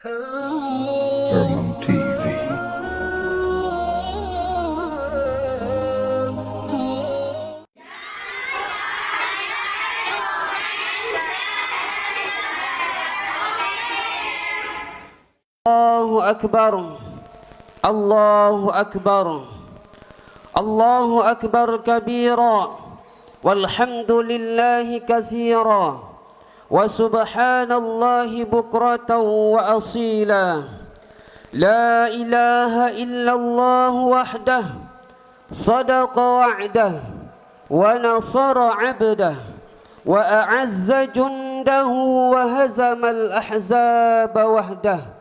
Herman TV. Allahu Akbar, Allahu Akbar, Allahu Akbar kabira, walhamdulillahi katsira, wa subhanallahi bukratan wa asila. La ilaha illallah wahdah, sadaqa wa'dah, wa nasara 'abdah, wa a'azza jundahu wa hazama al-ahzaba wahdah.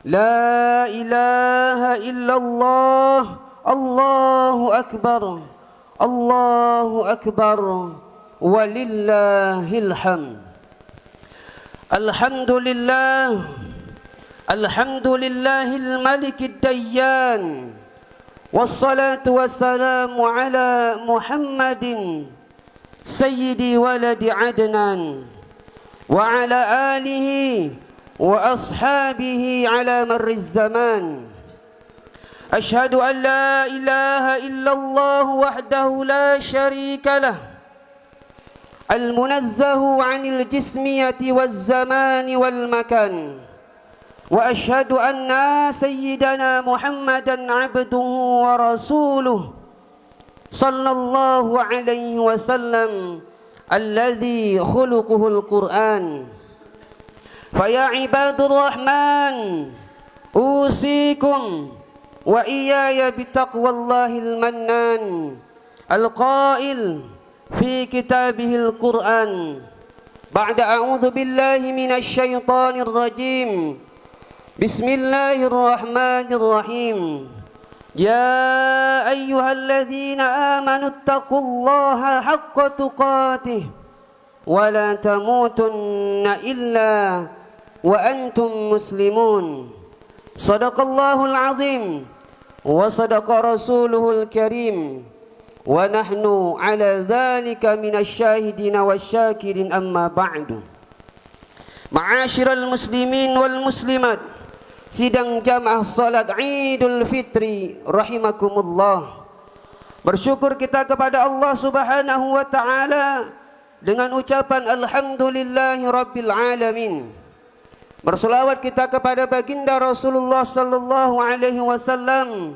La ilaha illallah, Allahu Akbar, Allahu Akbar, walillahil hamd. Alhamdulillah, alhamdulillahil malikid dayyan, wassalatu wassalamu ala Muhammadin sayyidi waladi Adnan, wa ala alihi wa ashabihi ala marriz zaman. Ashhadu an la ilaha illallah wahdahu la syarika lah, al-munazzahu 'anil jismiyati waz-zamani wal makan. Wa ashhadu anna sayyidana Muhammadan 'abduhu wa rasuluh sallallahu alaihi wasallam alladhi khuluquhul Qur'an. Faya ibadur rahman, usikum wa iyaya bitaqwallahil mannan, al-qail fi kitabihil Qur'an. Ba'da a'udzu billahi minasy syaithanir rajim. Bismillahirrahmanirrahim. Ya ayyuhalladzina amanu taqullaha haqqa tuqatih wa la tamutunna illa wa antum muslimun. Sadaqallahul azim wa sadaqa rasuluhul karim, wa nahnu ala dhalika minasyahidina wasyakirin, amma ba'du. Ma'asyiral muslimin wal muslimat, sidang jamaah salat Idul Fitri rahimakumullah. Bersyukur kita kepada Allah Subhanahu wa taala dengan ucapan alhamdulillahi rabbil alamin. Berselawat kita kepada baginda Rasulullah sallallahu alaihi wasallam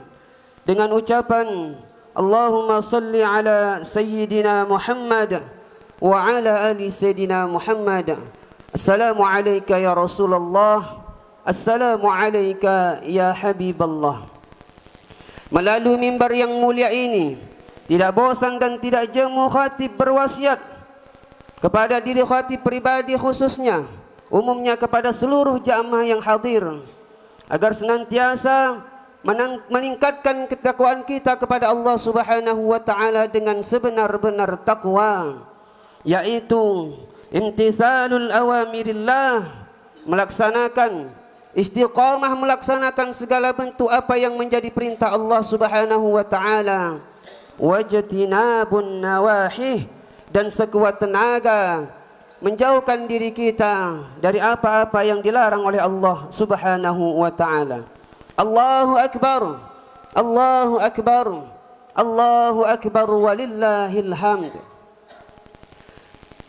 dengan ucapan Allahumma salli ala sayyidina Muhammad wa ala ali sayyidina Muhammad. Assalamu alayka ya Rasulullah, assalamu alayka ya Habiballah. Melalui mimbar yang mulia ini, tidak bosan dan tidak jemu khatib berwasiat kepada diri khatib pribadi khususnya, umumnya kepada seluruh jamaah yang hadir, agar senantiasa meningkatkan ketakwaan kita kepada Allah Subhanahu wa taala dengan sebenar-benar takwa, yaitu imtithalul awamirillah, melaksanakan istiqamah, melaksanakan segala bentuk apa yang menjadi perintah Allah Subhanahu wa taala, wajtinabun nawahih, dan sekuat tenaga menjauhkan diri kita dari apa-apa yang dilarang oleh Allah Subhanahu wa taala. Allahu Akbar, Allahu Akbar, Allahu Akbar, walillahil hamd.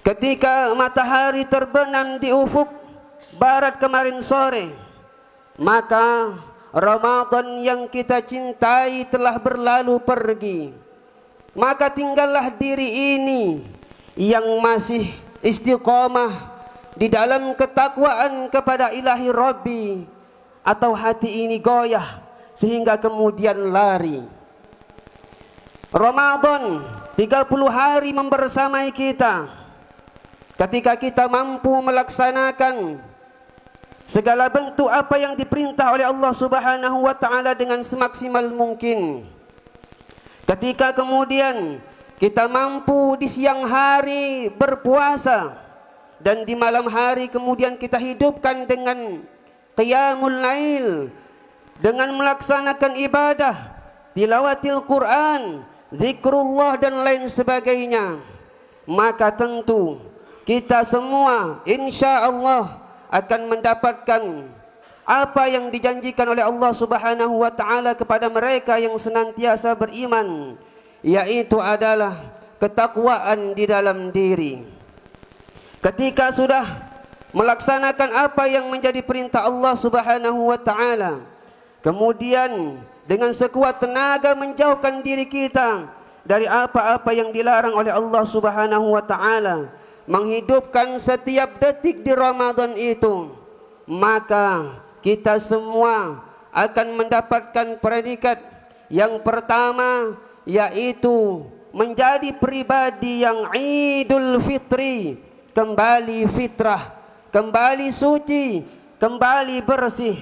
Ketika matahari terbenam di ufuk barat kemarin sore, maka Ramadan yang kita cintai telah berlalu pergi. Maka tinggallah diri ini yang masih istiqamah di dalam ketakwaan kepada ilahi Rabbi, atau hati ini goyah sehingga kemudian lari. Ramadan 30 hari membersamai kita. Ketika kita mampu melaksanakan segala bentuk apa yang diperintah oleh Allah Subhanahu wa taala dengan semaksimal mungkin. Ketika kemudian kita mampu di siang hari berpuasa, dan di malam hari kemudian kita hidupkan dengan qiyamul lail, dengan melaksanakan ibadah, tilawatil Quran, zikrullah dan lain sebagainya, maka tentu kita semua insya Allah akan mendapatkan apa yang dijanjikan oleh Allah Subhanahu wa taala kepada mereka yang senantiasa beriman, yaitu adalah ketakwaan di dalam diri. Ketika sudah melaksanakan apa yang menjadi perintah Allah Subhanahu wa taala, kemudian dengan sekuat tenaga menjauhkan diri kita dari apa-apa yang dilarang oleh Allah Subhanahu wa taala, menghidupkan setiap detik di Ramadan itu, maka kita semua akan mendapatkan predikat yang pertama, yaitu menjadi pribadi yang Idul Fitri, kembali fitrah, kembali suci, kembali bersih,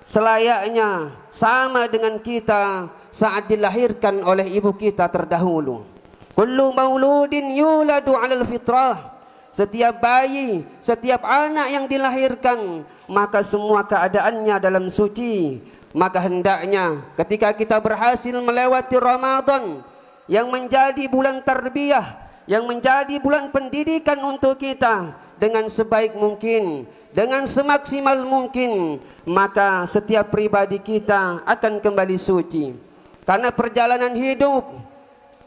selayaknya sama dengan kita saat dilahirkan oleh ibu kita terdahulu. Kullu mauludin yuladu 'alal fitrah. Setiap bayi, setiap anak yang dilahirkan, maka semua keadaannya dalam suci. Maka hendaknya ketika kita berhasil melewati Ramadan yang menjadi bulan tarbiyah, yang menjadi bulan pendidikan untuk kita, dengan sebaik mungkin, dengan semaksimal mungkin, maka setiap pribadi kita akan kembali suci. Karena perjalanan hidup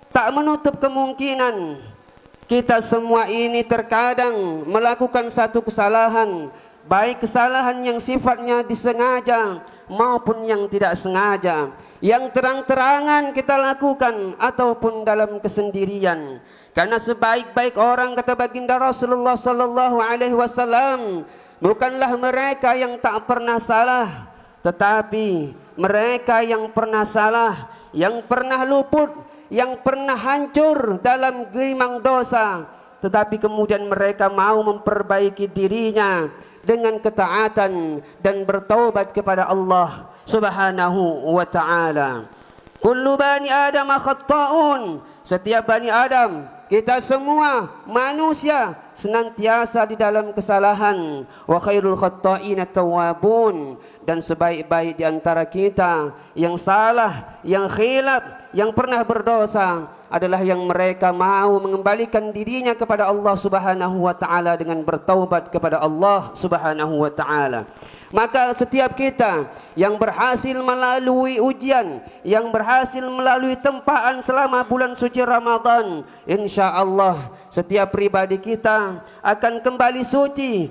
tak menutup kemungkinan kita semua ini terkadang melakukan satu kesalahan, baik kesalahan yang sifatnya disengaja maupun yang tidak sengaja, yang terang-terangan kita lakukan ataupun dalam kesendirian. Karena sebaik-baik orang, kata baginda Rasulullah sallallahu alaihi wasallam, bukanlah mereka yang tak pernah salah, tetapi mereka yang pernah salah, yang pernah luput, yang pernah hancur dalam gerimang dosa, tetapi kemudian mereka mau memperbaiki dirinya dengan ketaatan dan bertaubat kepada Allah Subhanahu wa ta'ala. Kullu bani Adam khatta'un. Setiap bani Adam, kita semua manusia, senantiasa di dalam kesalahan. Wa khairul khatta'ina tawwabun. Dan sebaik-baik di antara kita yang salah, yang khilaf, yang pernah berdosa adalah yang mereka mau mengembalikan dirinya kepada Allah Subhanahu wa ta'ala dengan bertaubat kepada Allah Subhanahu wa ta'ala. Maka setiap kita yang berhasil melalui ujian, yang berhasil melalui tempaan selama bulan suci Ramadan, insya-Allah setiap pribadi kita akan kembali suci,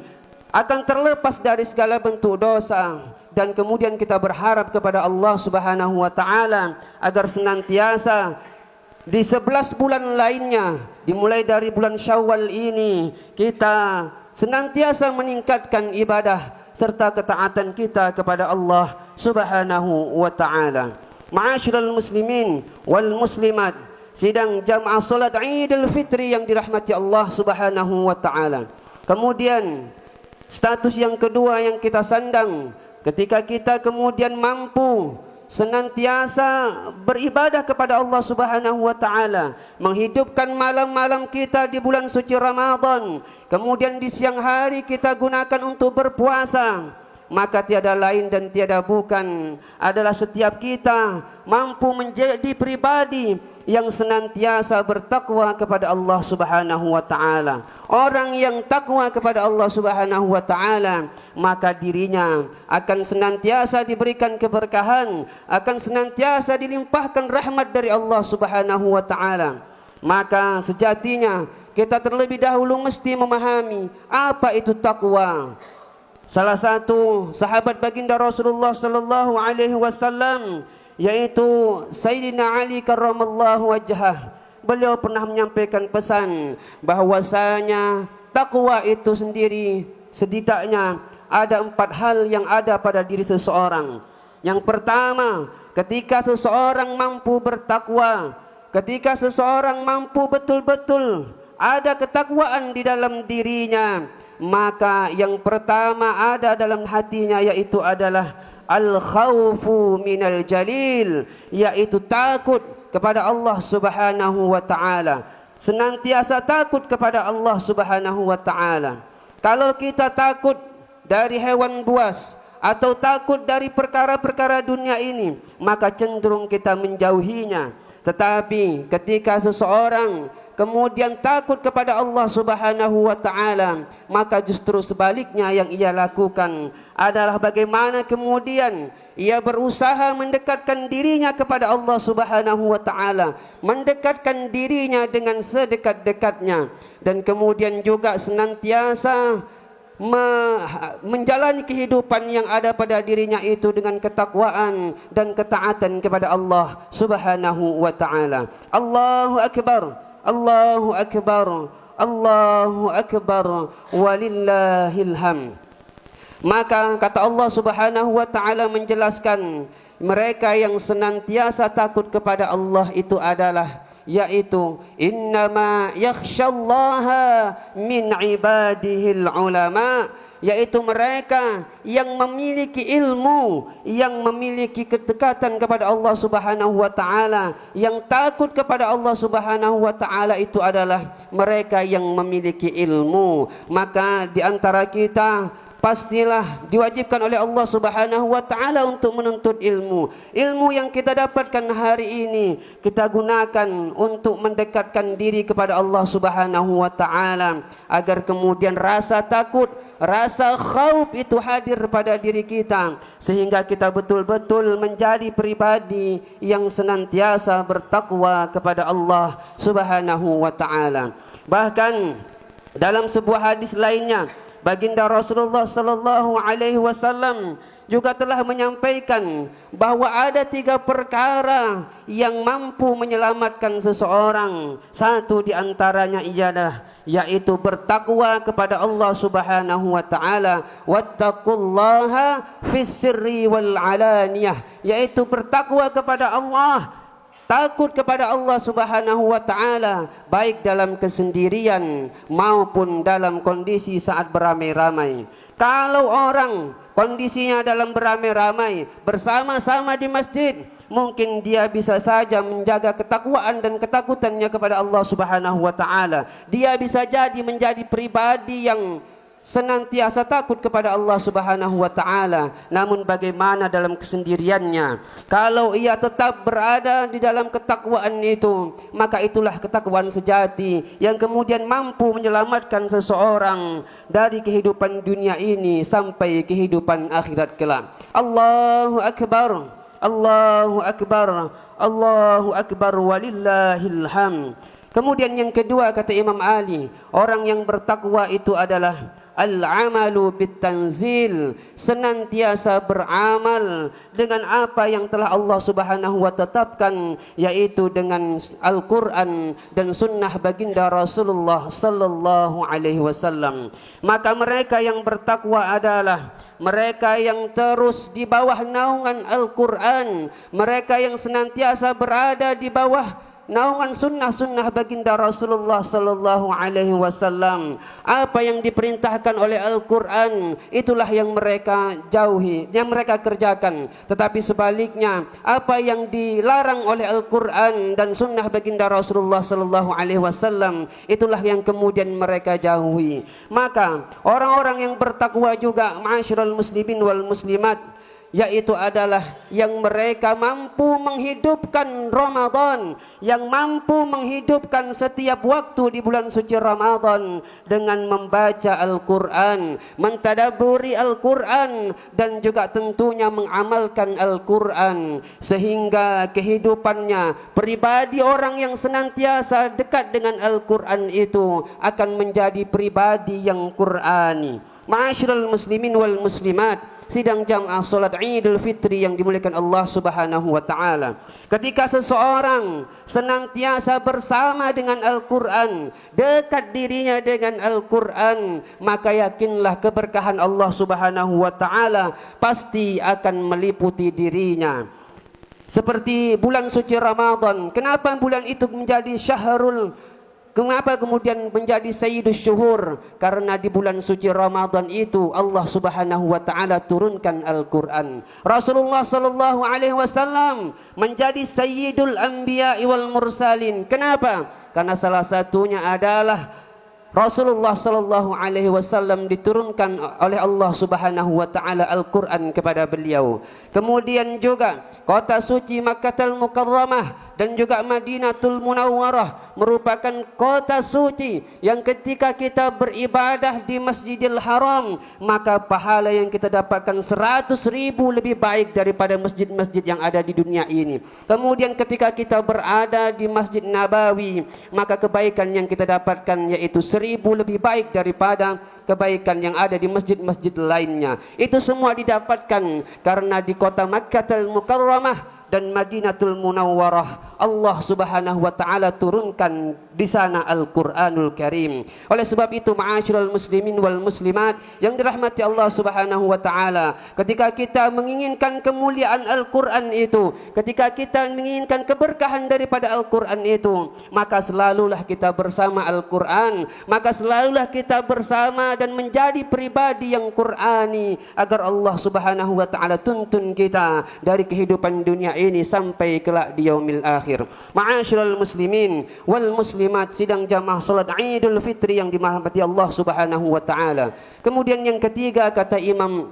akan terlepas dari segala bentuk dosa, dan kemudian kita berharap kepada Allah Subhanahu wa taala agar senantiasa di 11 bulan lainnya, dimulai dari bulan Syawal ini, kita senantiasa meningkatkan ibadah serta ketaatan kita kepada Allah Subhanahu wa taala. Ma'asyiral muslimin wal muslimat, sidang jamaah salat Idul Fitri yang dirahmati Allah Subhanahu wa taala. Kemudian status yang kedua yang kita sandang, ketika kita kemudian mampu senantiasa beribadah kepada Allah Subhanahu wa taala, menghidupkan malam-malam kita di bulan suci Ramadan, kemudian di siang hari kita gunakan untuk berpuasa, maka tiada lain dan tiada bukan adalah setiap kita mampu menjadi pribadi yang senantiasa bertakwa kepada Allah Subhanahu wa taala. Orang yang takwa kepada Allah Subhanahu wa taala, maka dirinya akan senantiasa diberikan keberkahan, akan senantiasa dilimpahkan rahmat dari Allah Subhanahu wa taala. Maka sejatinya kita terlebih dahulu mesti memahami apa itu takwa. Salah satu sahabat baginda Rasulullah sallallahu alaihi wasallam, yaitu Sayyidina Ali karramallahu wajhah, beliau pernah menyampaikan pesan bahwasanya takwa itu sendiri setidaknya ada 4 hal yang ada pada diri seseorang. Yang pertama, ketika seseorang mampu bertakwa, ketika seseorang mampu betul-betul ada ketakwaan di dalam dirinya, maka yang pertama ada dalam hatinya yaitu adalah al-khawfu minal jalil, yaitu takut kepada Allah Subhanahu wa taala, senantiasa takut kepada Allah Subhanahu wa taala. Kalau kita takut dari hewan buas atau takut dari perkara-perkara dunia ini, maka cenderung kita menjauhinya. Tetapi ketika seseorang kemudian takut kepada Allah Subhanahu wa taala, maka justru sebaliknya yang ia lakukan adalah bagaimana kemudian ia berusaha mendekatkan dirinya kepada Allah Subhanahu wa taala, mendekatkan dirinya dengan sedekat-dekatnya, dan kemudian juga senantiasa menjalani kehidupan yang ada pada dirinya itu dengan ketakwaan dan ketaatan kepada Allah Subhanahu wa taala. Allahu akbar, Allahu akbar, Allahu akbar, walillahil hamd. Maka kata Allah Subhanahu wa taala menjelaskan mereka yang senantiasa takut kepada Allah itu adalah, yaitu innama yakhsyallaha min ibadihil ulama, yaitu mereka yang memiliki ilmu, yang memiliki kedekatan kepada Allah Subhanahu wa taala, yang takut kepada Allah Subhanahu wa taala itu adalah mereka yang memiliki ilmu. Maka di antara kita pastilah diwajibkan oleh Allah Subhanahu wa taala untuk menuntut ilmu. Ilmu yang kita dapatkan hari ini kita gunakan untuk mendekatkan diri kepada Allah Subhanahu wa taala, agar kemudian rasa takut, rasa khauf itu hadir pada diri kita, sehingga kita betul-betul menjadi pribadi yang senantiasa bertakwa kepada Allah Subhanahu wa taala. Bahkan dalam sebuah hadis lainnya, baginda Rasulullah sallallahu alaihi wasallam juga telah menyampaikan bahwa ada 3 perkara yang mampu menyelamatkan seseorang. Satu di antaranya ialah yaitu bertakwa kepada Allah Subhanahu wa taala, wattaqullaha fis sirri wal alaniyah, yaitu bertakwa kepada Allah, takut kepada Allah Subhanahu wa taala baik dalam kesendirian maupun dalam kondisi saat beramai-ramai. Kalau orang kondisinya dalam beramai-ramai bersama-sama di masjid, mungkin dia bisa saja menjaga ketakwaan dan ketakutannya kepada Allah Subhanahu wa taala. Dia bisa jadi menjadi pribadi yang senantiasa takut kepada Allah Subhanahu wa taala. Namun bagaimana dalam kesendiriannya? Kalau ia tetap berada di dalam ketakwaan itu, maka itulah ketakwaan sejati yang kemudian mampu menyelamatkan seseorang dari kehidupan dunia ini sampai kehidupan akhirat kelak. Allahu akbar, Allahu akbar, Allahu akbar, walillahil hamd. Kemudian yang kedua kata Imam Ali, orang yang bertakwa itu adalah al-amalu bit-tanzil, senantiasa beramal dengan apa yang telah Allah Subhanahu wa tetapkan, yaitu dengan Al-Qur'an dan sunnah baginda Rasulullah sallallahu alaihi wasallam. Maka mereka yang bertakwa adalah mereka yang terus di bawah naungan Al-Qur'an, mereka yang senantiasa berada di bawah naungan sunnah-sunnah baginda Rasulullah sallallahu alaihi wasallam. Apa yang diperintahkan oleh Al-Qur'an itulah yang mereka jauhi, yang mereka kerjakan. Tetapi sebaliknya, apa yang dilarang oleh Al-Qur'an dan sunnah baginda Rasulullah sallallahu alaihi wasallam itulah yang kemudian mereka jauhi. Maka orang-orang yang bertakwa juga, ma'asyiral muslimin wal muslimat, yaitu adalah yang mereka mampu menghidupkan Ramadan, yang mampu menghidupkan setiap waktu di bulan suci Ramadan dengan membaca Al-Quran, mentadaburi Al-Quran, dan juga tentunya mengamalkan Al-Quran, sehingga kehidupannya, pribadi orang yang senantiasa dekat dengan Al-Quran itu akan menjadi pribadi yang Qur'ani. Ma'asyiral muslimin wal muslimat, sidang jamaah salat Idul Fitri yang dimuliakan Allah Subhanahu wa taala. Ketika seseorang senantiasa bersama dengan Al-Qur'an, dekat dirinya dengan Al-Qur'an, maka yakinlah keberkahan Allah Subhanahu wa taala pasti akan meliputi dirinya. Seperti bulan suci Ramadan, kenapa bulan itu menjadi syahrul, kenapa kemudian menjadi sayyidus syuhur? Karena di bulan suci Ramadan itu Allah Subhanahu wa taala turunkan Al-Qur'an. Rasulullah sallallahu alaihi wasallam menjadi sayyidul anbiya wal mursalin. Kenapa? Karena salah satunya adalah Rasulullah sallallahu alaihi wasallam diturunkan oleh Allah Subhanahu wa taala Al-Qur'an kepada beliau. Kemudian juga kota suci Makkahul Mukarramah dan juga Madinatul Munawwarah merupakan kota suci yang ketika kita beribadah di Masjidil Haram, maka pahala yang kita dapatkan 100.000 lebih baik daripada masjid-masjid yang ada di dunia ini. Kemudian ketika kita berada di Masjid Nabawi, maka kebaikan yang kita dapatkan yaitu 1.000 lebih baik daripada kebaikan yang ada di masjid-masjid lainnya. Itu semua didapatkan karena di kota Makkahul Mukarramah dan Madinatul Munawwarah Allah Subhanahu wa taala turunkan di sana Al-Qur'anul Karim. Oleh sebab itu ma'asyiral muslimin wal muslimat yang dirahmati Allah Subhanahu wa taala, ketika kita menginginkan kemuliaan Al-Qur'an itu, ketika kita menginginkan keberkahan daripada Al-Qur'an itu, maka selalulah kita bersama Al-Qur'an, maka selalulah kita bersama dan menjadi pribadi yang Qur'ani agar Allah Subhanahu wa taala tuntun kita dari kehidupan dunia ini sampai kelak di yaumil akhir. Ma'asyiral muslimin wal muslimat, sidang jamaah salat Idul Fitri yang dirahmati Allah Subhanahu wa taala. Kemudian yang ketiga kata Imam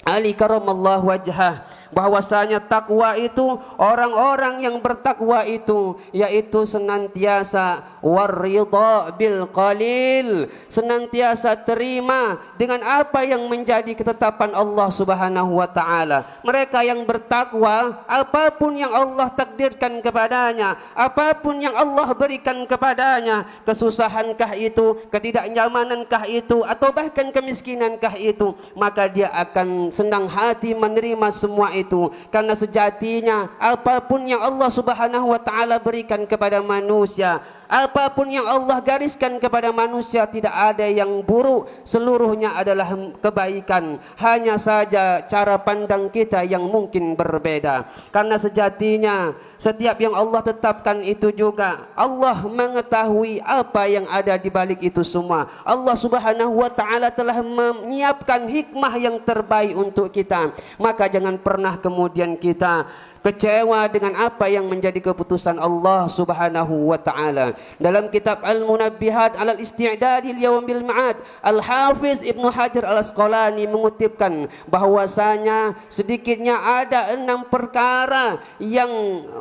Ali karamallahu wajhah, bahwasanya takwa itu, orang-orang yang bertakwa itu yaitu senantiasa waridha bil qalil, senantiasa terima dengan apa yang menjadi ketetapan Allah Subhanahu wa taala. Mereka yang bertakwa, apapun yang Allah takdirkan kepadanya, apapun yang Allah berikan kepadanya, kesusahankah itu, ketidaknyamanankah itu, atau bahkan kemiskinankah itu, maka dia akan senang hati menerima semua itu, karena sejatinya apapun yang Allah Subhanahu wa taala berikan kepada manusia, apapun yang Allah gariskan kepada manusia, tidak ada yang buruk, seluruhnya adalah kebaikan. Hanya saja cara pandang kita yang mungkin berbeda, karena sejatinya setiap yang Allah tetapkan itu juga Allah mengetahui apa yang ada di balik itu semua. Allah Subhanahu wa taala telah menyiapkan hikmah yang terbaik untuk kita. Maka jangan pernah kemudian kita kecewa dengan apa yang menjadi keputusan Allah Subhanahu wa taala. Dalam kitab Al-Munabbihat 'alal Isti'dad lil Yaumil Ma'ad, Al-Hafiz Ibnu Hajar Al-Asqalani mengutipkan bahwasanya sedikitnya ada 6 perkara yang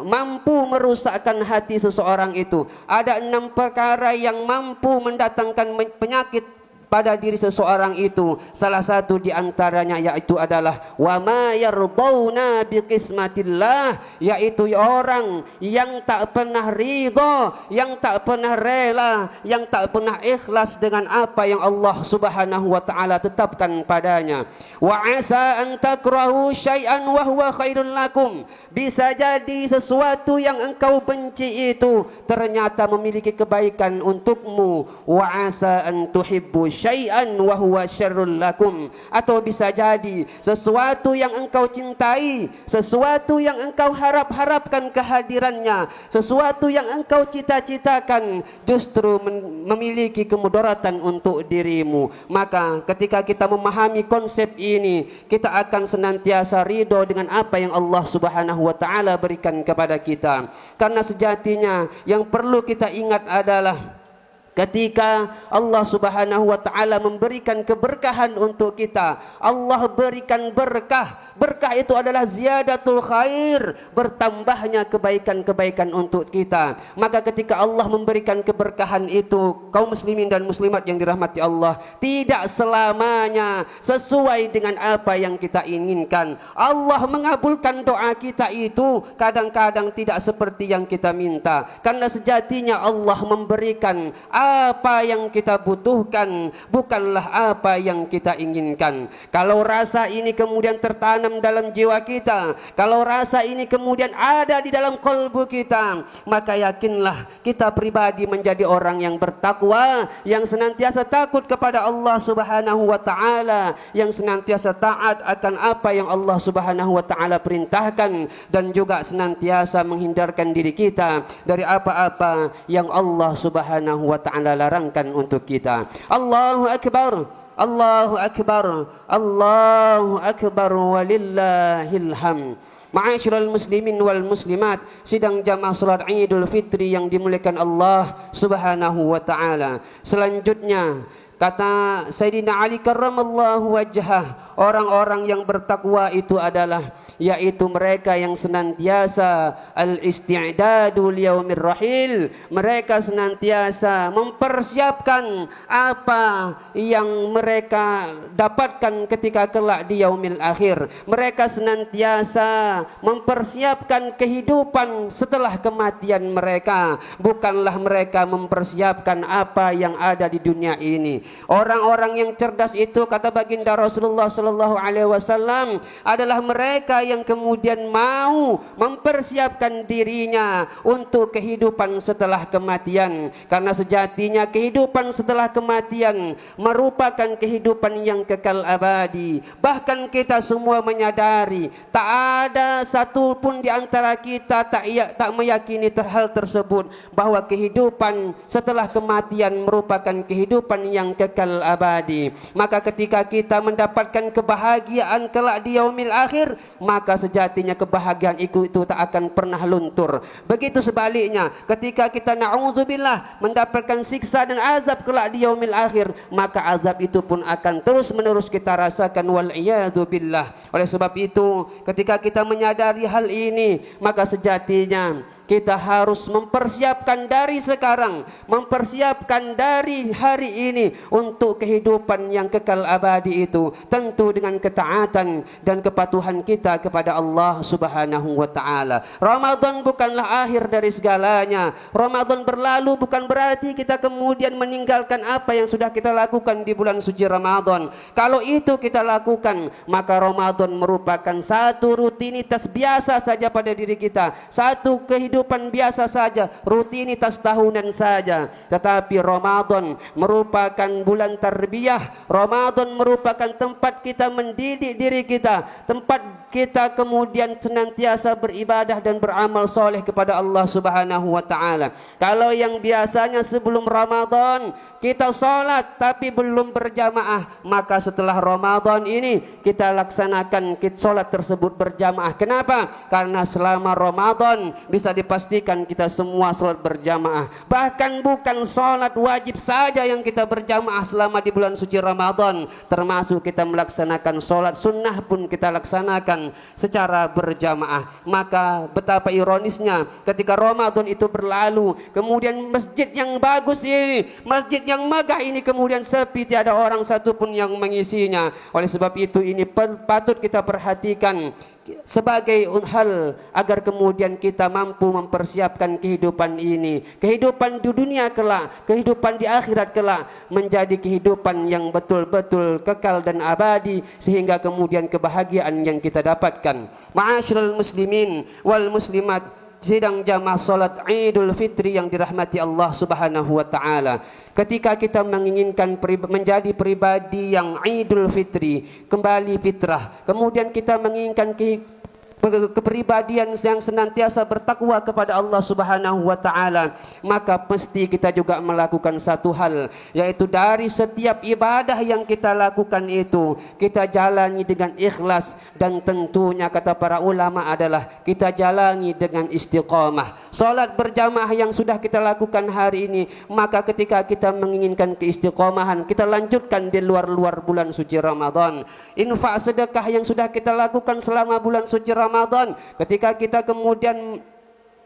mampu merusakkan hati seseorang itu. Ada 6 perkara yang mampu mendatangkan penyakit pada diri seseorang itu. Salah satu di antaranya yaitu adalah wa ma yardawna biqismatillah, yaitu orang yang tak pernah ridha, yang tak pernah rela, yang tak pernah ikhlas dengan apa yang Allah Subhanahu wa taala tetapkan padanya. Wa asa an takrahu syai'an wa huwa khairun lakum, bisa jadi sesuatu yang engkau benci itu ternyata memiliki kebaikan untukmu. Wa asa an tuhibbu syai'an wa huwa syarrul lakum, atau bisa jadi sesuatu yang engkau cintai, sesuatu yang engkau harap-harapkan kehadirannya, sesuatu yang engkau cita-citakan justru memiliki kemudaratan untuk dirimu. Maka ketika kita memahami konsep ini, kita akan senantiasa ridho dengan apa yang Allah Subhanahu wa taala berikan kepada kita. Karena sejatinya yang perlu kita ingat adalah ketika Allah Subhanahu wa taala memberikan keberkahan untuk kita, Allah berikan berkah. Berkah itu adalah ziyadatul khair, bertambahnya kebaikan-kebaikan untuk kita. Maka ketika Allah memberikan keberkahan itu, kaum muslimin dan muslimat yang dirahmati Allah, tidak selamanya sesuai dengan apa yang kita inginkan. Allah mengabulkan doa kita itu kadang-kadang tidak seperti yang kita minta, karena sejatinya Allah memberikan apa yang kita butuhkan, bukanlah apa yang kita inginkan. Kalau rasa ini kemudian tertanam dalam jiwa kita, kalau rasa ini kemudian ada di dalam kalbu kita, maka yakinlah kita pribadi menjadi orang yang bertakwa, yang senantiasa takut kepada Allah Subhanahu wa taala, yang senantiasa taat akan apa yang Allah Subhanahu wa taala perintahkan, dan juga senantiasa menghindarkan diri kita dari apa-apa yang Allah Subhanahu wa taala larangkan untuk kita. Allahu akbar, Allahu akbar, Allahu akbar walillahil hamd. Ma'asyiral muslimin wal muslimat, sidang jamaah salat Idul Fitri yang dimuliakan Allah Subhanahu wa taala. Selanjutnya kata Sayyidina Ali karramallahu wajhah, orang-orang yang bertakwa itu adalah yaitu mereka yang senantiasa al-isti'dadu liyaumir rahil, mereka senantiasa mempersiapkan apa yang mereka dapatkan ketika kelak di yaumil akhir. Mereka senantiasa mempersiapkan kehidupan setelah kematian mereka, bukanlah mereka mempersiapkan apa yang ada di dunia ini. Orang-orang yang cerdas itu, kata baginda Rasulullah sallallahu alaihi wasallam, adalah mereka yang kemudian mau mempersiapkan dirinya untuk kehidupan setelah kematian, karena sejatinya kehidupan setelah kematian merupakan kehidupan yang kekal abadi. Bahkan kita semua menyadari tak ada satu pun di antara kita tak meyakini hal tersebut, bahwa kehidupan setelah kematian merupakan kehidupan yang kekal abadi. Maka ketika kita mendapatkan kebahagiaan kelak di yaumil akhir, maka sejatinya kebahagiaan itu tak akan pernah luntur. Begitu sebaliknya, ketika kita na'udzubillah mendapatkan siksa dan azab kelak di yaumil akhir, maka azab itu pun akan terus menerus kita rasakan, wal iyadu billah. Oleh sebab itu, ketika kita menyadari hal ini, maka sejatinya kita harus mempersiapkan dari sekarang, mempersiapkan dari hari ini untuk kehidupan yang kekal abadi itu, tentu dengan ketaatan dan kepatuhan kita kepada Allah Subhanahu wa taala. Ramadan bukanlah akhir dari segalanya. Ramadan berlalu bukan berarti kita kemudian meninggalkan apa yang sudah kita lakukan di bulan suci Ramadan. Kalau itu kita lakukan, maka Ramadan merupakan satu rutinitas biasa saja pada diri kita, satu kehidupan biasa saja, rutinitas tahunan saja. Tetapi Ramadan merupakan bulan tarbiyah. Ramadan merupakan tempat kita mendidik diri kita, tempat kita kemudian senantiasa beribadah dan beramal soleh kepada Allah Subhanahu wa taala. Kalau yang biasanya sebelum Ramadan kita sholat tapi belum berjamaah, maka setelah Ramadan ini kita laksanakan sholat tersebut berjamaah. Kenapa? Karena selama Ramadan bisa dipastikan kita semua sholat berjamaah. Bahkan bukan sholat wajib saja yang kita berjamaah selama di bulan suci Ramadan, termasuk kita melaksanakan sholat sunnah pun kita laksanakan secara berjamaah. Maka betapa ironisnya ketika Ramadan itu berlalu, kemudian masjid yang bagus ini, masjid yang megah ini kemudian sepi, tiada orang satupun yang mengisinya. Oleh sebab itu ini patut kita perhatikan sebagai hal agar kemudian kita mampu mempersiapkan kehidupan ini, kehidupan di dunia kelak, kehidupan di akhirat kelak, menjadi kehidupan yang betul-betul kekal dan abadi, sehingga kemudian kebahagiaan yang kita dapatkan. Ma'asyiral muslimin wal muslimat, sidang jamaah salat Idul Fitri yang dirahmati Allah Subhanahu wa taala. Ketika kita menginginkan menjadi pribadi yang Idul Fitri, kembali fitrah, kemudian kita menginginkan kepribadian yang senantiasa bertakwa kepada Allah Subhanahu wa taala, maka mesti kita juga melakukan satu hal, yaitu dari setiap ibadah yang kita lakukan itu kita jalani dengan ikhlas, dan tentunya kata para ulama adalah kita jalani dengan istiqamah. Salat berjamaah yang sudah kita lakukan hari ini, maka ketika kita menginginkan keistiqomahan, kita lanjutkan di luar bulan suci Ramadan. Infak sedekah yang sudah kita lakukan selama bulan suci Ramadan, ketika kita kemudian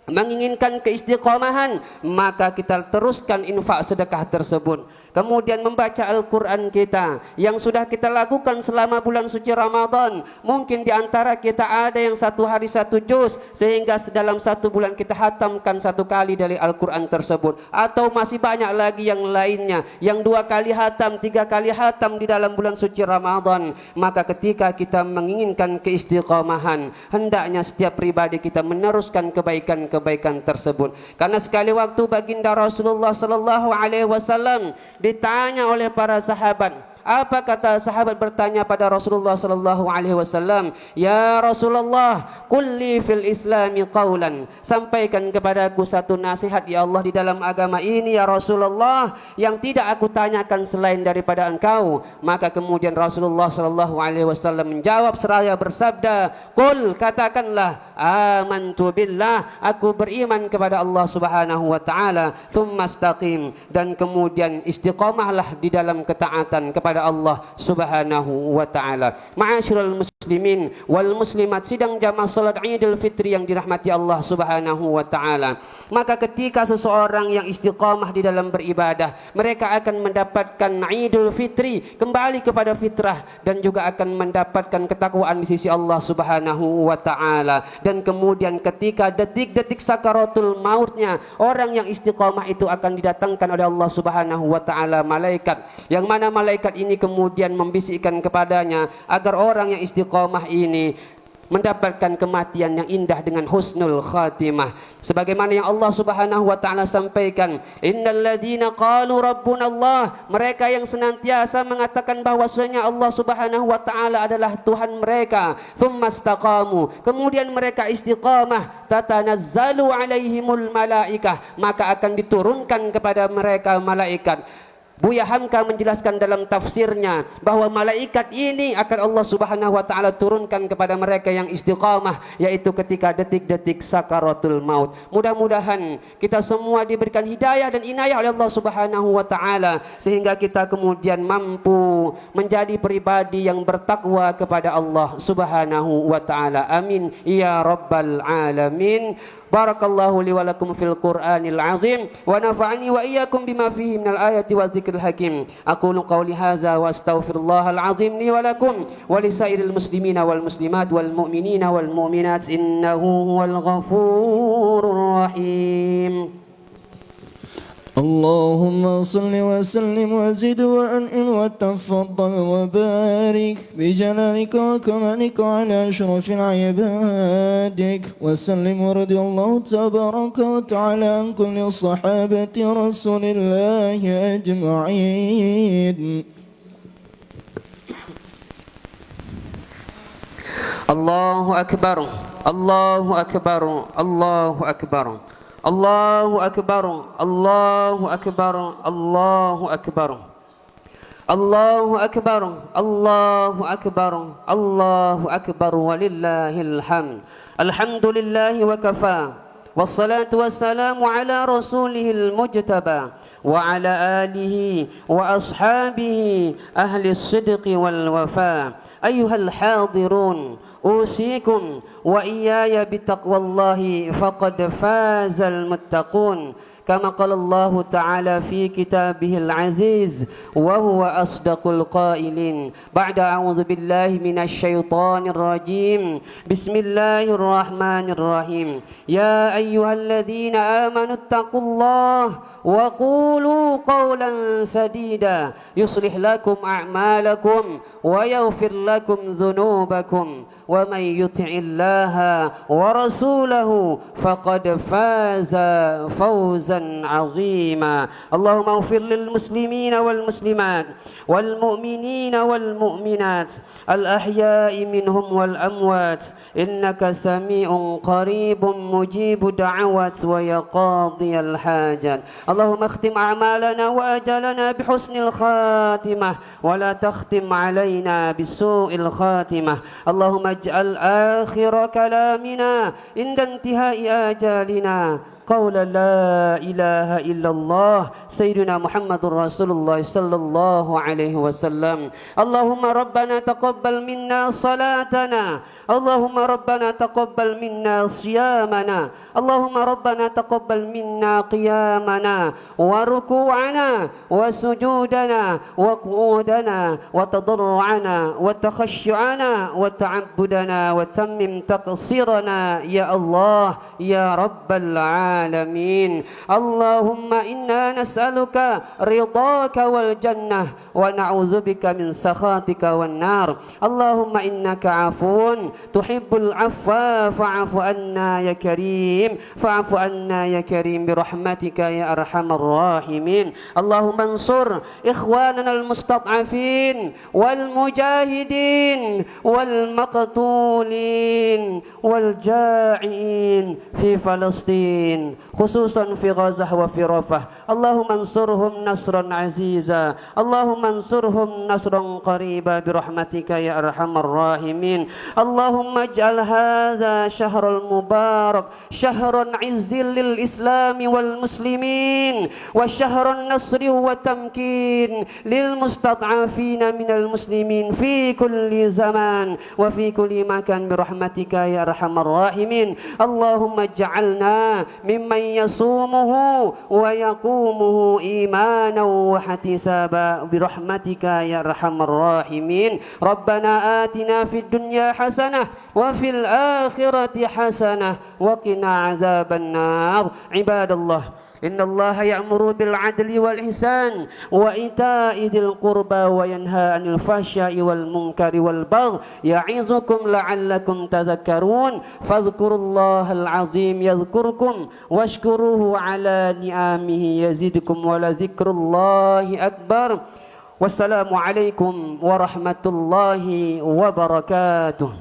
menginginkan keistiqomahan, maka kita teruskan infak sedekah tersebut. Kemudian membaca Al-Quran kita yang sudah kita lakukan selama bulan suci Ramadan. Mungkin di antara kita ada yang satu hari satu juz, sehingga dalam satu bulan kita hatamkan satu kali dari Al-Quran tersebut. Atau masih banyak lagi yang lainnya, yang 2 kali hatam, 3 kali hatam di dalam bulan suci Ramadan. Maka ketika kita menginginkan keistiqomahan, hendaknya setiap pribadi kita meneruskan kebaikan tersebut. Karena sekali waktu baginda Rasulullah sallallahu alaihi wasallam ditanya oleh para sahabat, Apa kata sahabat bertanya pada Rasulullah sallallahu alaihi wasallam? Ya Rasulullah, qulli fil islami qaulan. Sampaikan kepadaku satu nasihat ya Allah di dalam agama ini ya Rasulullah yang tidak aku tanyakan selain daripada engkau. Maka kemudian Rasulullah sallallahu alaihi wasallam menjawab seraya bersabda, qul, katakanlah, amantu billah, aku beriman kepada Allah Subhanahu wa taala, tsumma istaqim, dan kemudian istiqamahlah di dalam ketaatan kepada Allah Subhanahu wa taala. Ma'asyiral muslimin wal muslimat, sidang jamaah salat Idul Fitri yang dirahmati Allah Subhanahu wa taala. Maka ketika seseorang yang istiqamah di dalam beribadah, mereka akan mendapatkan Idul Fitri, kembali kepada fitrah, dan juga akan mendapatkan ketakwaan di sisi Allah Subhanahu wa taala. Dan kemudian ketika detik-detik sakaratul mautnya, orang yang istiqamah itu akan didatangkan oleh Allah Subhanahu wa taala malaikat, yang mana malaikat ini kemudian membisikkan kepadanya agar orang yang istiqamah ini mendapatkan kematian yang indah dengan husnul khatimah. Sebagaimana yang Allah Subhanahu wa taala sampaikan, innal ladzina qalu rabbuna Allah, mereka yang senantiasa mengatakan bahwasanya Allah Subhanahu wa taala adalah Tuhan mereka, tsumma istaqamu, kemudian mereka istiqamah, tatanazzalu alaihimul malaikah, maka akan diturunkan kepada mereka malaikat. Buya Hamka menjelaskan dalam tafsirnya bahwa malaikat ini akan Allah Subhanahu wa taala turunkan kepada mereka yang istiqamah, yaitu ketika detik-detik sakaratul maut. Mudah-mudahan kita semua diberikan hidayah dan inayah oleh Allah Subhanahu wa taala sehingga kita kemudian mampu menjadi pribadi yang bertakwa kepada Allah Subhanahu wa taala. Amin ya rabbal alamin. Barakallahu li wa lakum fil Qur'anil azim wa nafa'ani wa iyyakum bima fihi minal ayati wa dzikril hakim. Aqulu qawli hadza wa astaghfirullahal azim li wa lakum wa lisairil muslimina wal muslimat wal mu'minina wal mu'minat innahu huwal ghafurur rahim. اللهم صل وسلم وزد وأنعم وتفضل وبارك بجلالك وكمالك على أشرف عبادك وسلم ورضي الله تبارك وتعالى عن كل صحابة رسول الله أجمعين. الله أكبر الله أكبر الله أكبر الله أكبر الله أكبر الله أكبر الله أكبر الله أكبر الله أكبر ولله الحمد. الحمد لله وكفى والصلاة والسلام على رسوله المجتبى وعلى آله وأصحابه أهل الصدق والوفاء. أيها الحاضرون، أوصيكم وإياي بتقوى الله فقد فاز المتقون، كما قال الله تعالى في كتابه العزيز وهو أصدق القائلين بعد أعوذ بالله من الشيطان الرجيم. بسم الله الرحمن الرحيم. يا أيها الذين آمنوا اتقوا الله وقولوا قولا سديدا يصلح لكم أعمالكم ويغفر لكم ذنوبكم ومن يطع الله ورسوله فقد فاز فوزا عظيما. اللهم اغفر للمسلمين والمسلمات والمؤمنين والمؤمنات الأحياء منهم والأموات إنك سميع قريب مجيب دعوات ويا قاضي الحاجات. اللهم اختم أعمالنا وأجلنا بحسن الخاتمة ولا تختم علينا بسوء الخاتمة. اللهم اجعل آخر كلامنا عند انتهاء آجالنا قول لا إله إلا الله سيدنا محمد رسول الله صلى الله عليه وسلم. اللهم ربنا تقبل منا صلاتنا، اللهم ربنا تقبل منا صيامنا، اللهم ربنا تقبل منا قيامنا وركوعنا وسجودنا وقعودنا وتضرعنا وتخشعنا وتعبدنا وتمم تقصيرنا يا الله يا رب العالمين. اللهم إنا نسألك رضاك والجنة ونعوذ بك من سخطك والنار. اللهم إنك عفو تحب العفو فاعف عنا يا كريم فاعف عنا يا كريم برحمتك يا أرحم الراحمين اللهم انصر إخواننا المستضعفين والمجاهدين والمقتولين والجائعين في فلسطين خصوصا في غزة وفي رفح اللهم انصرهم نصرا عزيزا اللهم انصرهم نصرا قريبا برحمتك يا أرحم الراحمين اللهم اجعل هذا شهر المبارك شهر عز للإسلام والمسلمين وشهر النصر والتمكين للمستضعفين من المسلمين في كل زمان وفي كل مكان برحمتك يا أرحم الراحمين اللهم اجعلنا ممن يصومه ويقومه إيمانا واحتسابا برحمتك يا أرحم الراحمين ربنا آتنا في الدنيا حسنة وفي الآخرة حسنة وقنا عذاب النار عباد الله إن الله يأمر بالعدل والإحسان وإيتاء ذي القربى وينهى عن الفحشاء والمنكر والبغي يعظكم لعلكم تذكرون فاذكروا الله العظيم يذكركم واشكروه على نعمه يزدكم ولذكر الله أكبر والسلام عليكم ورحمة الله وبركاته.